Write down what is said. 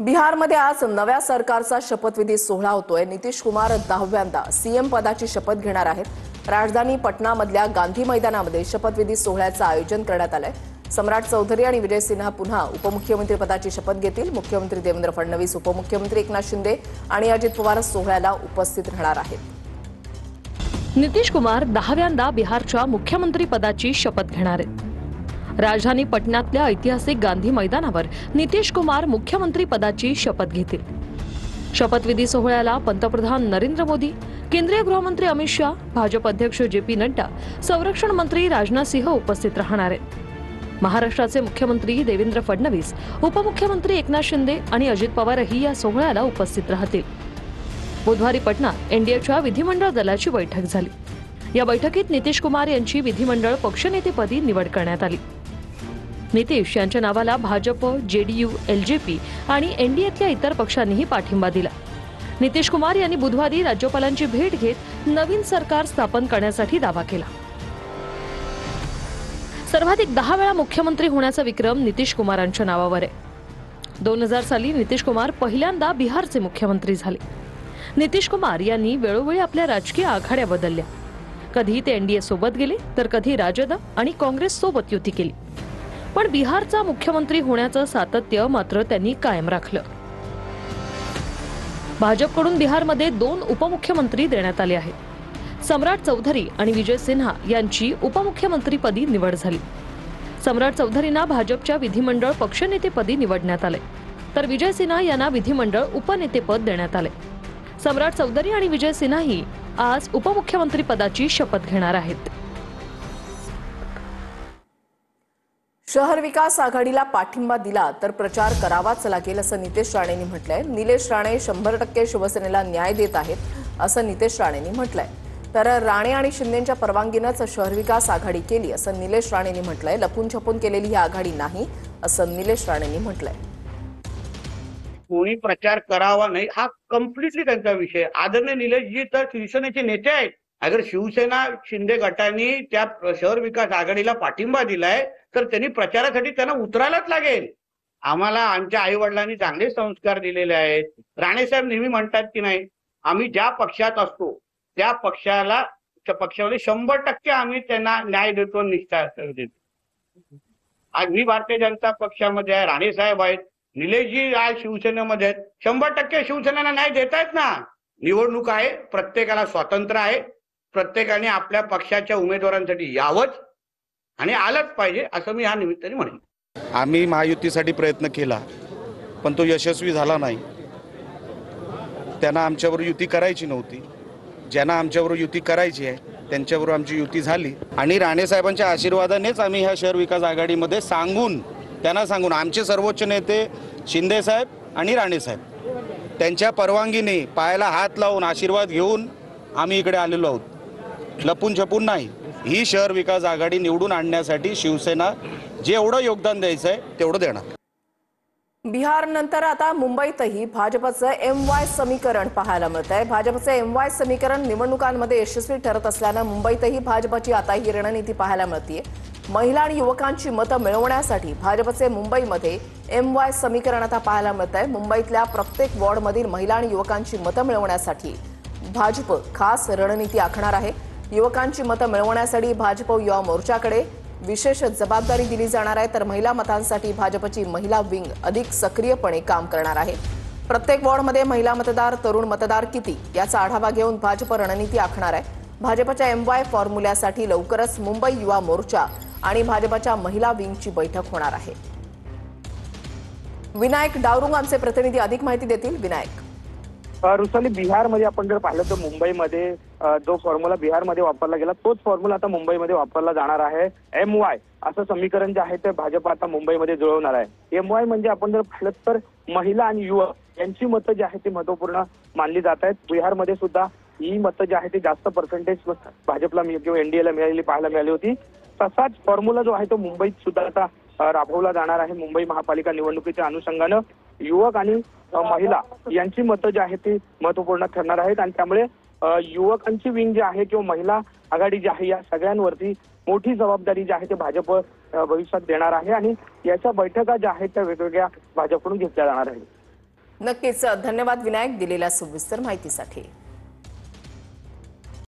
बिहारमध्ये आज नव्या सरकारचा शपथविधी सोहळा होतोय। नितीश कुमार 10व्यांदा सीएम पदाची शपथ घेणार आहेत। राजधानी पटनामधल्या गांधी मैदानामध्ये शपथविधी सोहळ्याचं आयोजन करण्यात आलंय। सम्राट चौधरी आणि विजय सिन्हा पुन्हा उपमुख्यमंत्री पदाची शपथ घेतील। मुख्यमंत्री देवेंद्र फडणवीस, उपमुख्यमंत्री एकनाथ शिंदे आणि अजित पवार सोहळ्याला उपस्थित राहणार आहेत। नितीश कुमार 10व्यांदा बिहारच्या मुख्यमंत्री पदाची शपथ घेणार आहेत। राजधानी पटनातल्या ऐतिहासिक गांधी मैदानावर नितीश कुमार मुख्यमंत्री पदाची शपथ घेतील। शपथविधी सोहळ्याला पंतप्रधान नरेंद्र मोदी, केंद्रीय गृहमंत्री अमित शाह, भाजप अध्यक्ष जे.पी. नड्डा, संरक्षण मंत्री राजनाथ सिंह उपस्थित राहणार आहेत। महाराष्ट्राचे मुख्यमंत्री देवेंद्र फडणवीस, उपमुख्यमंत्री एकनाथ शिंदे आणि अजित पवारही या सोहळ्याला उपस्थित राहतील। बुधवारी पटनात एनडीएच्या विधिमंडळ दलाची बैठक झाली। या बैठकीत नितीश कुमार यांची विधिमंडळ पक्षनेतेपदी निवड करण्यात आली। नितीश यांच्या नावाला भाजप, जेडीयू, एलजेपी आणि एनडीएतल्या इतर पक्षांनीही पाठिंबा दिला। नितीश कुमार यांनी बुधवारी राज्यपालांची भेट घेत नवीन सरकार स्थापन करण्यासाठी दावा केला। सर्वाधिक 10 वेळा मुख्यमंत्री होण्याचा विक्रम नितीश कुमारांच्या नावावर आहे। 2000 साली नितीश कुमार पहिल्यांदा बिहारचे मुख्यमंत्री झाले। नितीश कुमार यांनी वेळोवेळी आपल्या राजकीय आघाड्या बदलल्या। कधी ते एनडीए सोबत गेले तर कधी राजद आणि काँग्रेस सोबत युती केली, पण बिहारचा मुख्यमंत्री होण्याचं सातत्य मात्र त्यांनी कायम राखलं। भाजपकडून बिहारमध्ये 2 उपमुख्यमंत्री देण्यात आले आहेत। सम्राट चौधरी आणि विजय सिन्हा यांची उपमुख्यमंत्रीपदी निवड झाली। सम्राट चौधरींना भाजपच्या विधिमंडळ पक्षनेतेपदी निवडण्यात आले, तर विजय सिन्हा यांना विधिमंडळ उपनेतेपद देण्यात आले। सम्राट चौधरी आणि विजय सिन्हाही आज उपमुख्यमंत्री पदाची शपथ घेणार आहेत। शहर विकास आघाडीला पाठिंबा दिला तर प्रचार करावाच लागेल असं नितेश राणेंनी म्हटलंय। निलेश राणे 100% शिवसेनेला न्याय देत आहेत असं नितेश राणेंनी म्हटलंय। तर राणे आणि शिंदेच्या परवानगीनेच शहर विकास आघाडी केली असं निलेश राणेंनी म्हटलंय। लपून छपून केलेली ही आघाडी नाही असं निलेश राणेंनी म्हटलंय। कोणी प्रचार करावा नाही हा कम्प्लिटली त्यांचा विषय। आदरणीय निलेशजी तर शिवसेनेचे नेते आहेत। अगर शिवसेना शिंदे गटाने त्या शहर विकास आघाडीला पाठिंबा दिलाय तर त्यांनी प्रचारासाठी त्यांना उतरायलाच लागेल। आम्हाला आमच्या आई वडिलांनी चांगले संस्कार दिलेले आहेत। राणे साहेब नेहमी म्हणतात की नाही, आम्ही ज्या पक्षात असतो त्या पक्षामध्ये 100% आम्ही त्यांना न्याय देतो, निष्ठा देतो। आज मी भारतीय जनता पक्षामध्ये आहे, राणे साहेब आहेत, निलेशजी आज शिवसेनेमध्ये आहेत। 100% शिवसेनेला न्याय देत आहेत ना। निवडणूक आहे, प्रत्येकाला स्वातंत्र्य आहे, प्रत्येकाने आपल्या पक्षाच्या उमेदवारांसाठी यावंच आणि आलंच पाहिजे असं मी या निमित्ताने म्हणेन। आम्ही महायुतीसाठी प्रयत्न केला पण तो यशस्वी झाला नाही। त्यांना आमच्याबरोबर युती करायची नव्हती। ज्यांना आमच्याबरोबर युती करायची आहे त्यांच्याबरोबर आमची युती झाली आणि राणे साहेबांच्या आशीर्वादानेच आम्ही ह्या शहर विकास आघाडीमध्ये त्यांना सांगून आमचे सर्वोच्च नेते शिंदे साहेब आणि राणे साहेब त्यांच्या परवानगीने पायाला हात लावून आशीर्वाद घेऊन आम्ही इकडे आलेलो आहोत। लपून छपून नाही। ही शहर विकास आघाडी निवडून आणण्यासाठी शिवसेना जेवढं योगदान द्यायचं आहे तेवढं देणार। बिहार नंतर आता मुंबईतही भाजपचं MY समीकरण पाहायला मिळत आहे। भाजपचे MY समीकरण निवडणुकांमध्ये यशस्वी ठरत असल्यानं मुंबईतही भाजपची आता ही रणनीती पाहायला मिळते। महिला आणि युवकांची मतं मिळवण्यासाठी भाजपचे मुंबईमध्ये MY समीकरण आता पाहायला मिळत आहे। मुंबईतल्या प्रत्येक वॉर्डमधील महिला आणि युवकांची मतं मिळवण्यासाठी भाजप खास रणनीती आखणार आहे। युवकांची मतं मिळवण्यासाठी भाजप युवा मोर्चाकडे विशेष जबाबदारी दिली जाणार आहे, तर महिला मतांसाठी भाजपची महिला विंग अधिक सक्रियपणे काम करणार आहे। प्रत्येक वॉर्डमध्ये महिला मतदार, तरुण मतदार किती याचा आढावा घेऊन भाजप रणनीती आखणार आहे। भाजपच्या MY फॉर्म्युल्यासाठी लवकरच मुंबई युवा मोर्चा आणि भाजपच्या महिला विंगची बैठक होणार आहे। विनायक डावरुंग आमचे प्रतिनिधी अधिक माहिती देतील। विनायक, रुसाली, बिहारमध्ये आपण जर पाहिलं तर मुंबईमध्ये जो फॉर्म्युला बिहारमध्ये वापरला गेला तोच फॉर्म्युला आता मुंबईमध्ये वापरला जाणार आहे। MY असं समीकरण जे आहे ते भाजप आता मुंबईमध्ये जुळवणार आहे। MY म्हणजे आपण जर पाहिलं तर महिला आणि युवक यांची मतं जी आहेत ती महत्वपूर्ण मानली जात आहेत। बिहारमध्ये सुद्धा ही मतं जी आहे ती जास्त पर्सेंटेज भाजपला किंवा एनडीएला पाहायला मिळाली होती। तसाच फॉर्म्युला जो आहे तो मुंबईत सुद्धा आता राबवला जाणार आहे। मुंबई महापालिका निवडणुकीच्या अनुषंगानं युवक आणि महिला यांची मतं जी आहेत ती महत्वपूर्ण ठरणार आहेत आणि त्यामुळे युवकांची विंग जी आहे किंवा महिला आघाडी जी आहे या सगळ्यांवरती मोठी जबाबदारी जी आहे ते भाजप भविष्यात देणार आहे आणि याच्या बैठका ज्या आहेत त्या वेगवेगळ्या भाजपकडून घेतल्या जाणार आहेत। नक्कीच धन्यवाद विनायक दिलेल्या सविस्तर माहितीसाठी.